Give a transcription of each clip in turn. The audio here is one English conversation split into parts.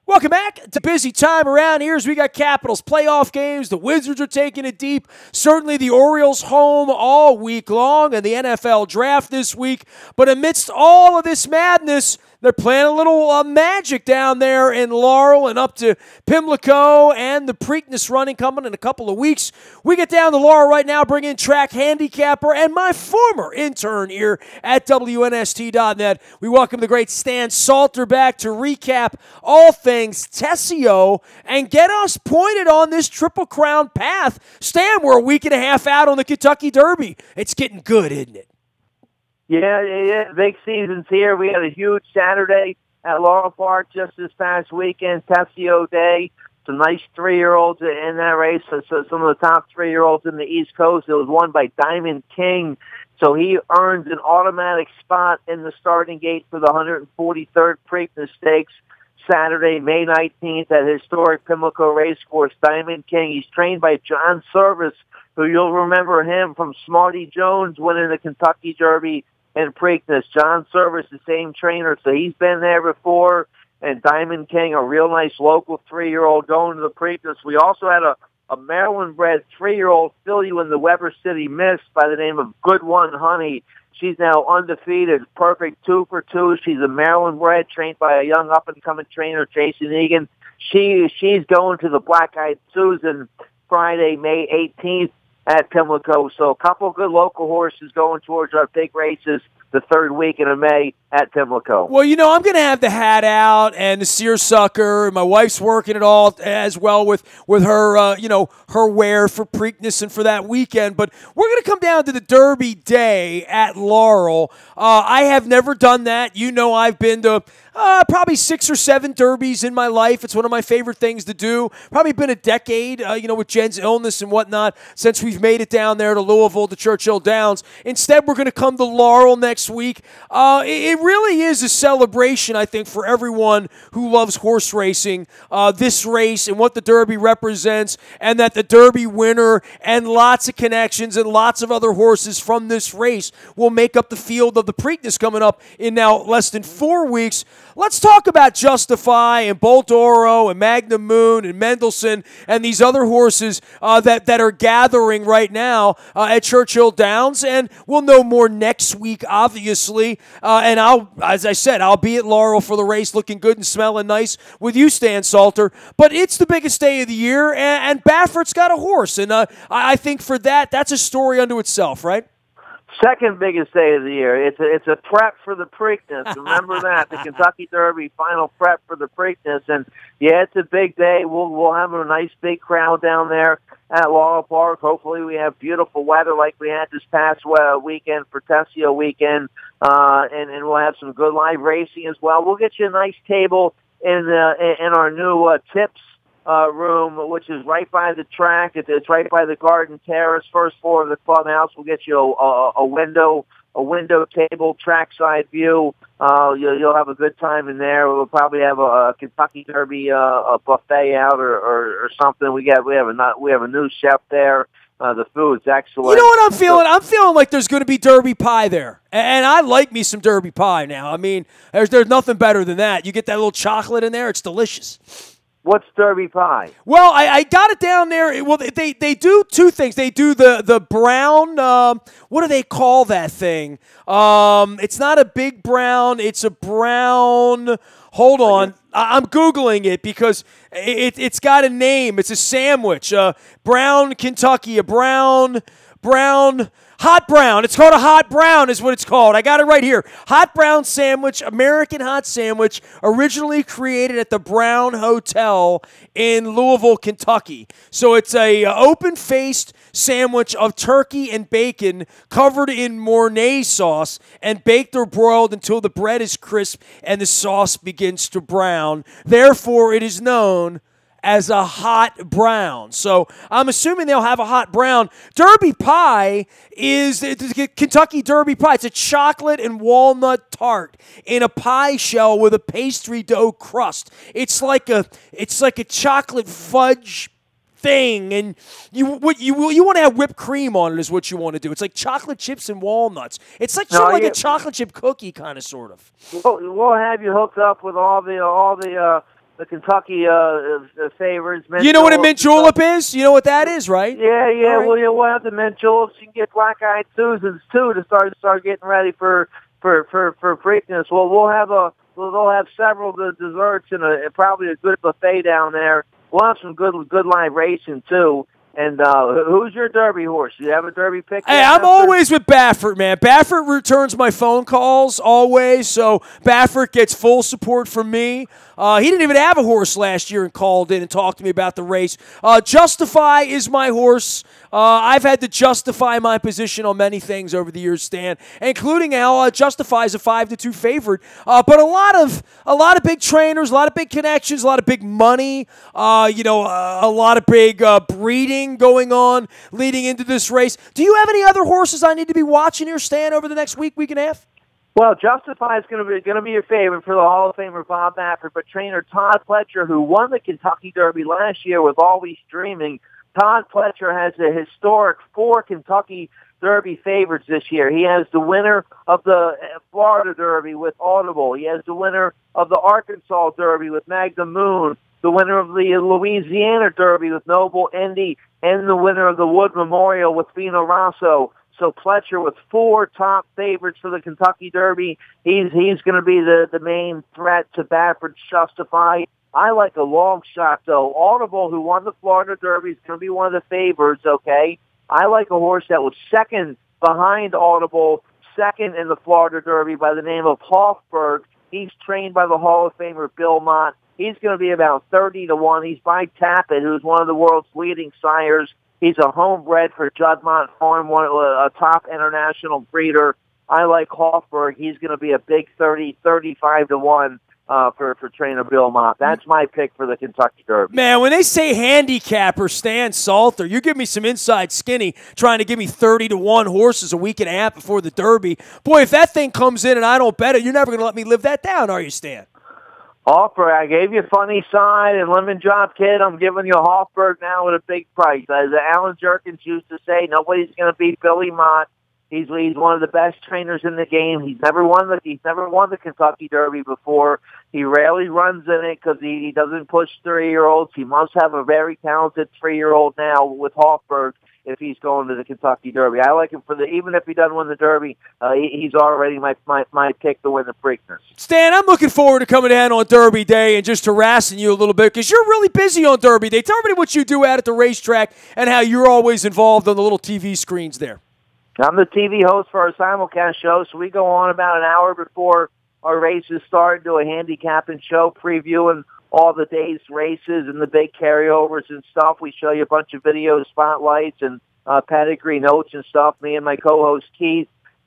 Welcome back. It's a busy time around here as we got Capitals playoff games. The Wizards are taking it deep. Certainly the Orioles home all week long and the NFL draft this week. But amidst all of this madness, they're playing a little magic down there in Laurel and up to Pimlico and the Preakness running coming in a couple of weeks. We get down to Laurel right now, bring in track handicapper and my former intern here at WNST.net. We welcome the great Stan Salter back to recap all things Tesio and get us pointed on this Triple Crown path. Stan, we're a week and a half out on the Kentucky Derby. It's getting good, isn't it? Yeah, big season's here. We had a huge Saturday at Laurel Park just this past weekend, Tesio Day. Some nice 3-year-olds in that race. So some of the top 3-year-olds in the East Coast. It was won by Diamond King. So he earned an automatic spot in the starting gate for the 143rd Preakness Stakes Saturday, May 19th at historic Pimlico Racecourse. Diamond King, he's trained by John Service, who you'll remember him from Smarty Jones winning the Kentucky Derby and Preakness. John Service, the same trainer, so he's been there before. And Diamond King, a real nice local 3-year-old going to the Preakness. We also had a Maryland-bred 3-year-old filly in the Weber City Mist by the name of Good One Honey. She's now undefeated, perfect 2 for 2. She's a Maryland-bred, trained by a young up-and-coming trainer, Jason Egan. She's going to the Black-Eyed Susan Friday, May 18th. At Pimlico. So a couple of good local horses going towards our big races the third weekend of May at Pimlico. Well, I'm going to have the hat out and the seersucker. My wife's working it all as well with her, her wear for Preakness and for that weekend. But we're going to come down to the Derby day at Laurel. I have never done that. I've been to probably 6 or 7 derbies in my life. It's one of my favorite things to do. Probably been a decade, with Jen's illness and whatnot, since we've made it down there to Louisville, to Churchill Downs. Instead, we're going to come to Laurel next week. It really is a celebration, I think, for everyone who loves horse racing, this race and what the Derby represents, and that the Derby winner and lots of connections and lots of other horses from this race will make up the field of the Preakness coming up in now less than 4 weeks. Let's talk about Justify and Bolt Oro and Magnum Moon and Mendelssohn and these other horses that are gathering right now at Churchill Downs. And we'll know more next week, obviously. And as I said, I'll be at Laurel for the race looking good and smelling nice with you, Stan Salter. But it's the biggest day of the year, and Baffert's got a horse. And I think for that's a story unto itself, right? Second biggest day of the year. It's a prep for the Preakness. Remember that, the Kentucky Derby final prep for the Preakness. And yeah, it's a big day. We'll have a nice big crowd down there at Laurel Park. Hopefully, we have beautiful weather like we had this past weekend for Tesio weekend, and we'll have some good live racing as well. We'll get you a nice table in our new tips room, which is right by the track. It's right by the Garden Terrace, first floor of the clubhouse. We'll get you a window table, trackside view. You'll have a good time in there. We'll probably have a Kentucky Derby a buffet out or something. We have a new chef there. The food's excellent. You know what I'm feeling? I'm feeling like there's going to be Derby pie there. And I like me some Derby pie now. I mean, there's nothing better than that. You get that little chocolate in there. It's delicious. What's Derby pie? Well, I got it down there. Well, they do 2 things. They do the brown, what do they call that thing? It's not a big brown. It's a brown, hold on. I'm Googling it because it's got a name. It's a sandwich. Brown Kentucky, a brown hot brown. It's called a hot brown is what it's called. I got it right here. Hot brown sandwich, American hot sandwich, originally created at the Brown Hotel in Louisville, Kentucky. So it's a open-faced sandwich of turkey and bacon covered in Mornay sauce and baked or broiled until the bread is crisp and the sauce begins to brown. Therefore, it is known as a hot brown. So I'm assuming they'll have a hot brown. Derby pie is the Kentucky Derby pie. It's a chocolate and walnut tart in a pie shell with a pastry dough crust. It's like a chocolate fudge thing, and you want to have whipped cream on it is what you want to do. It's like chocolate chips and walnuts. It's like like a chocolate chip cookie kind of sort of. We'll have you hooked up with all the the Kentucky favorites. You know what a mint julep is? You know what that is, right? Yeah. Right. Well, we'll have the mint juleps. You can get black-eyed Susans too to start getting ready for Preakness. Well, they'll have several desserts and probably a good buffet down there. We'll have some good live racing too. And who's your Derby horse? Do you have a Derby pick? Hey, I'm always with Baffert, man. Baffert returns my phone calls always, so Baffert gets full support from me. He didn't even have a horse last year and called in and talked to me about the race. Justify is my horse. I've had to justify my position on many things over the years, Stan, including how Justify is a 5-2 favorite. But a lot of big trainers, a lot of big connections, a lot of big money. A lot of big breeding going on leading into this race. Do you have any other horses I need to be watching here, Stan, over the next week and a half? Well, Justify is going to be your favorite for the Hall of Famer Bob Baffert, but trainer Todd Pletcher, who won the Kentucky Derby last year with Always Dreaming, Todd Pletcher has a historic 4 Kentucky Derby favorites this year. He has the winner of the Florida Derby with Audible. He has the winner of the Arkansas Derby with Magnum Moon, the winner of the Louisiana Derby with Noble Indy, and the winner of the Wood Memorial with Fino Rosso. So Pletcher with 4 top favorites for the Kentucky Derby. He's going to be the main threat to Baffert's Justify. I like a long shot, though. Audible, who won the Florida Derby, is going to be one of the favorites, okay? I like a horse that was second behind Audible, second in the Florida Derby by the name of Hofburg. He's trained by the Hall of Famer Bill Mott. He's going to be about 30-1. He's by Tappet, who's one of the world's leading sires. He's a homebred for Juddmonte Farm, a top international breeder. I like Hofburg. He's going to be a big 35-1 for trainer Bill Mott. That's my pick for the Kentucky Derby. Man, when they say handicapper Stan Salter, you give me some inside skinny trying to give me 30-1 horses a week and a half before the Derby. Boy, if that thing comes in and I don't bet it, you're never going to let me live that down, are you, Stan? Hofburg, I gave you Funny Side and Lemon Drop Kid. I'm giving you Hofburg now with a big price. As Alan Jerkins used to say, nobody's going to beat Billy Mott. He's one of the best trainers in the game. He's never won the Kentucky Derby before. He rarely runs in it because he doesn't push 3-year-olds. He must have a very talented 3-year-old now with Hofburg if he's going to the Kentucky Derby. I like him even if he doesn't win the Derby, he's already my pick to win the Preakness. Stan, I'm looking forward to coming down on Derby Day and just harassing you a little bit because you're really busy on Derby Day. Tell me what you do out at the racetrack and how you're always involved on the little TV screens there. I'm the TV host for our simulcast show, so we go on about an hour before our races start, do a handicapping show, previewing all the day's races and the big carryovers and stuff. We show you a bunch of video spotlights and pedigree notes and stuff. Me and my co-host Keith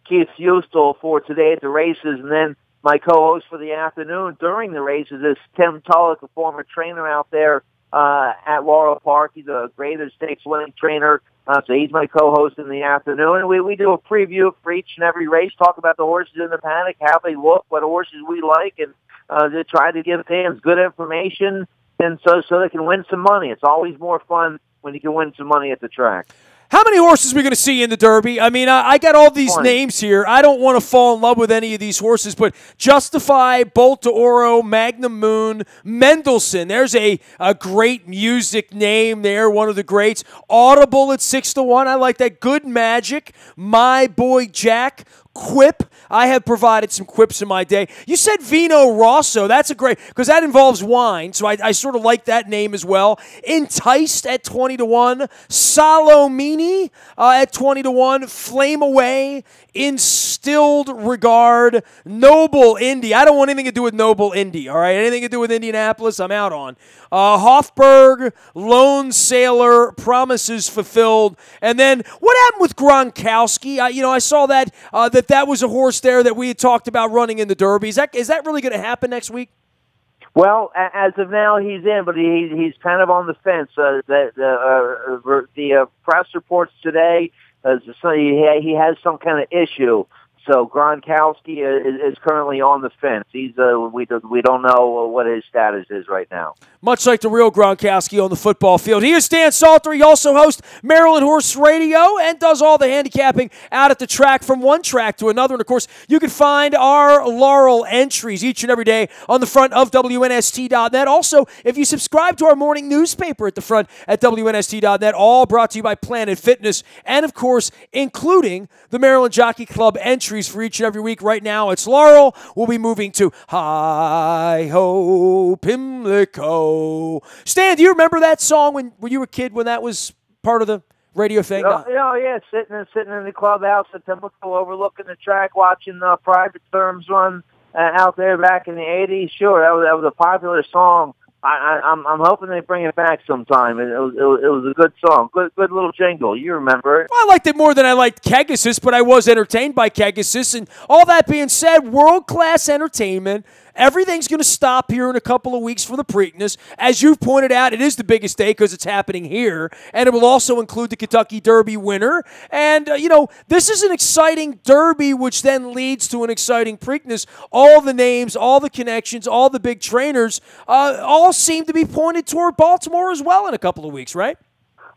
Hustel for today at the races, and then my co-host for the afternoon during the races is Tim Tullock, a former trainer out there at Laurel Park. He's a Greater Stakes winning trainer. So he's my co-host in the afternoon. And we do a preview for each and every race, talk about the horses in the paddock, how they look, what horses we like, and to try to give fans good information and so they can win some money. It's always more fun when you can win some money at the track. How many horses are we going to see in the Derby? I mean, I got all these 20 names here. I don't want to fall in love with any of these horses, but Justify, Bolt d'Oro, Magnum Moon, Mendelssohn. There's a great music name there, one of the greats. Audible at 6-1. I like that. Good Magic, My Boy Jack, Quip. I have provided some quips in my day. You said Vino Rosso. That's a great, because that involves wine, so I sort of like that name as well. Enticed at 20-1. Salomini at 20-1. Flame Away. Instilled Regard. Noble Indy. I don't want anything to do with Noble Indy, all right? Anything to do with Indianapolis, I'm out on. Hofburg, Lone Sailor, Promises Fulfilled. And then what happened with Gronkowski? I saw that that was a horse there that we had talked about running in the Derby. Is that really going to happen next week? Well, as of now, he's in, but he's kind of on the fence. The press reports today, he has some kind of issue. So Gronkowski is currently on the fence. He's we don't know what his status is right now. Much like the real Gronkowski on the football field. He is Stan Salter. He also hosts Maryland Horse Radio and does all the handicapping out at the track from one track to another. And, of course, you can find our Laurel entries each and every day on the front of WNST.net. Also, if you subscribe to our morning newspaper at the front at WNST.net, all brought to you by Planet Fitness and, of course, including the Maryland Jockey Club entries for each and every week. Right now, it's Laurel. We'll be moving to Hi-Ho Pimlico. Stan, do you remember that song when you were a kid, when that was part of the radio thing? Yeah, sitting in the clubhouse at Pimlico, overlooking the track, watching private firms run out there back in the 80s. Sure, that was a popular song. I'm hoping they bring it back sometime. It was a good song, good little jingle. You remember it? Well, I liked it more than I liked Kegasis, but I was entertained by Kegasis. And all that being said, world-class entertainment. Everything's going to stop here in a couple of weeks for the Preakness. As you've pointed out, it is the biggest day because it's happening here, and it will also include the Kentucky Derby winner. And, this is an exciting Derby, which then leads to an exciting Preakness. All the names, all the connections, all the big trainers all seem to be pointed toward Baltimore as well in a couple of weeks, right?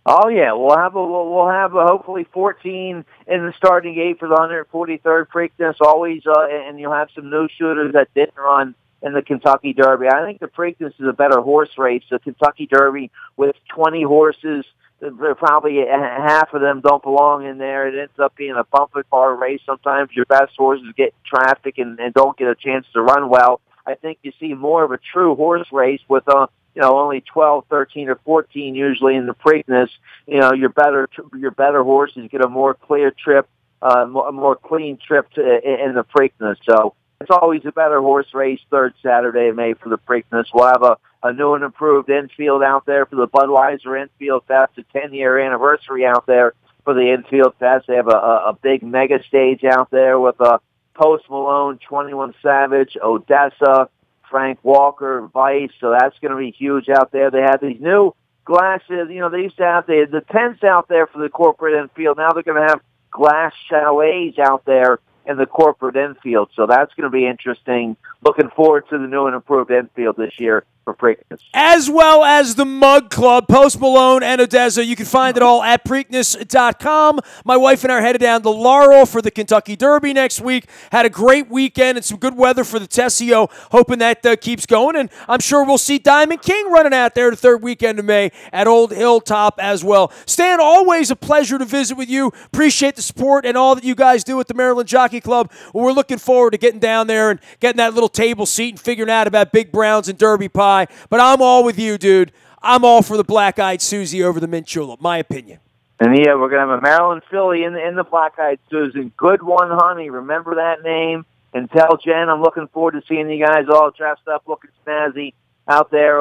Oh yeah, we'll have hopefully 14 in the starting gate for the 143rd Preakness. Always, and you'll have some new shooters that didn't run in the Kentucky Derby. I think the Preakness is a better horse race. The Kentucky Derby with 20 horses, probably half of them don't belong in there. It ends up being a bumper car race. Sometimes your best horses get traffic and don't get a chance to run well. I think you see more of a true horse race with only 12, 13, or 14 usually in the Preakness. Your better horses get a more clear trip, a more clean trip in the Preakness. So it's always a better horse race third Saturday of May for the Preakness. We'll have a new and improved infield out there for the Budweiser Infield Fest, a 10-year anniversary out there for the Infield Fest. They have a big mega stage out there with Post Malone, 21 Savage, Odessa, Frank Walker, Vice, so that's going to be huge out there. They have these new glasses. They used to have the tents out there for the corporate infield. Now they're going to have glass chalets out there in the corporate infield, so that's going to be interesting. Looking forward to the new and improved infield this year for Preakness. As well as the Mug Club, Post Malone and Odessa. You can find it all at Preakness.com. My wife and I are headed down to Laurel for the Kentucky Derby next week. Had a great weekend and some good weather for the Tesio. Hoping that keeps going. And I'm sure we'll see Diamond King running out there the third weekend of May at Old Hilltop as well. Stan, always a pleasure to visit with you. Appreciate the support and all that you guys do at the Maryland Jockey Club. Well, we're looking forward to getting down there and getting that little table seat and figuring out about Big Browns and Derby pie. But I'm all with you, dude. I'm all for the Black-Eyed Susie over the Mint Julep, my opinion. And yeah, we're going to have a Maryland filly in the Black-Eyed Susan. Good one, honey. Remember that name. And tell Jen I'm looking forward to seeing you guys all dressed up, looking snazzy out there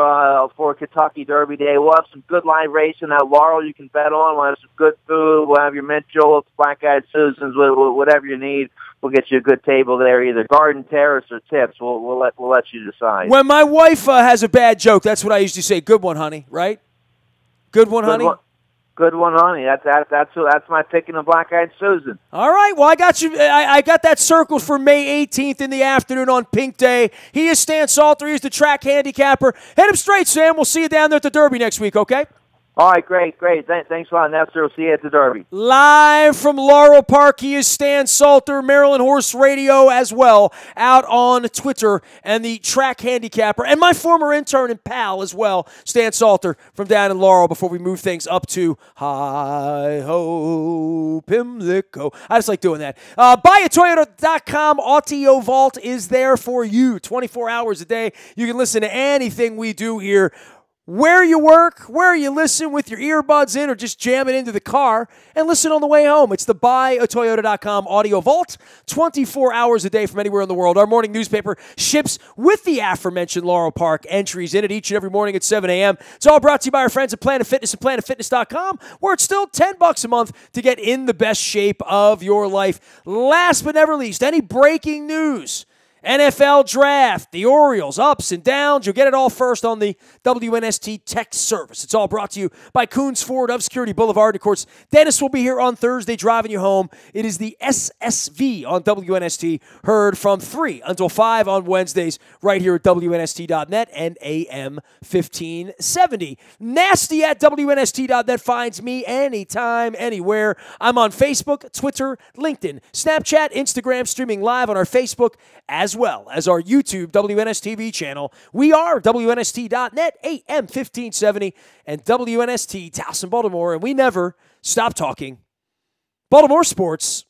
for Kentucky Derby Day. We'll have some good live racing at Laurel you can bet on. We'll have some good food. We'll have your Mint Juleps, Black-Eyed Susans, whatever you need. We'll get you a good table there, either Garden Terrace or Tips. We'll let you decide. When my wife has a bad joke, that's what I usually say. Good one, honey. Right? Good one, honey. Good one, honey. That's my pick in the Black-Eyed Susan. All right. Well, I got you. I got that circled for May 18th in the afternoon on Pink Day. He is Stan Salter. He's the track handicapper. Head him straight, Sam. We'll see you down there at the Derby next week. Okay. All right, great. Thanks a lot, Nestor. We'll see you at the Derby. Live from Laurel Park, he is Stan Salter, Maryland Horse Radio as well, out on Twitter, and the track handicapper, and my former intern and pal as well, Stan Salter, from down in Laurel, before we move things up to Hi-Ho Pimlico. I just like doing that. BuyAToyota.com, Audio Vault is there for you 24 hours a day. You can listen to anything we do here, where you work, where you listen with your earbuds in, or just jam it into the car and listen on the way home. It's the BuyAToyota.com Audio Vault, 24 hours a day from anywhere in the world. Our morning newspaper ships with the aforementioned Laurel Park entries in it each and every morning at 7 a.m. It's all brought to you by our friends at Planet Fitness and PlanetFitness.com, where it's still $10 a month to get in the best shape of your life. Last but never least, any breaking news? NFL Draft, the Orioles, ups and downs. You'll get it all first on the WNST text service. It's all brought to you by Coons Ford of Security Boulevard. Of course, Dennis will be here on Thursday driving you home. It is the SSV on WNST, heard from 3 until 5 on Wednesdays right here at WNST.net and AM 1570. Nasty at WNST.net finds me anytime, anywhere. I'm on Facebook, Twitter, LinkedIn, Snapchat, Instagram, streaming live on our Facebook as well as our YouTube WNSTV channel. We are WNST.net, AM 1570, and WNST Towson, Baltimore, and we never stop talking Baltimore sports.